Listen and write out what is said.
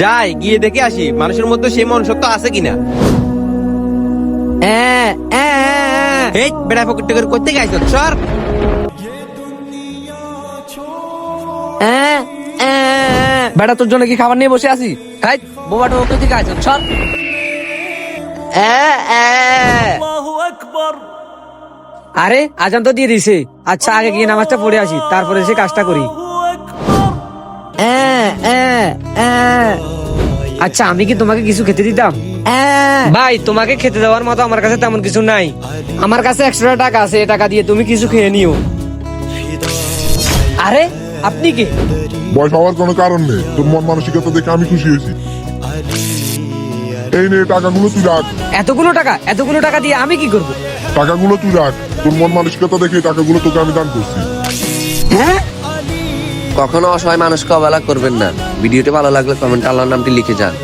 যাই গিয়ে দেখে আসি মানুষের মধ্যে সেই মনুষ্যত্ব আছে কিনা। এই বেড়া পকেট করে করতে গাইছ সর। বেটা তোর জন্য কি খাবার নিয়ে বসে আছি? খাই বোবাটা ওকে থেকে আইছ সর। আরে আজান তো দিয়ে দিছে। আচ্ছা আগে গিয়ে নামাজটা পড়ে আসি, তারপরে এসে কাজটা করি। আচ্ছা আমি কি তোমাকে কিছু খেতে দিতাম? ভাই তোমাকে খেতে দেওয়ার মতো আমার কাছে তেমন কিছু নাই। আমার কাছে এক্সট্রা টাকা আছে, টাকা দিয়ে তুমি কিছু খেয়ে নিও। আরে আপনি কি? বয়স হওয়ার কোনো কারণ নেই, তোর মন মানসিকতা দেখে আমি খুশি হয়েছি। এই নে টাকাগুলো তুই রাখ। এতগুলো টাকা দিয়ে আমি কি করব? টাকাগুলো তুই রাখ, তোর মন মানসিকতা দেখে টাকাগুলো তোকে আমি দান করছি। হ্যাঁ কখনো অসহায় মানুষকে অবহেলা করবেন না। ভিডিওটি ভালো লাগলে কমেন্টে আল্লাহর নামটি লিখে যান।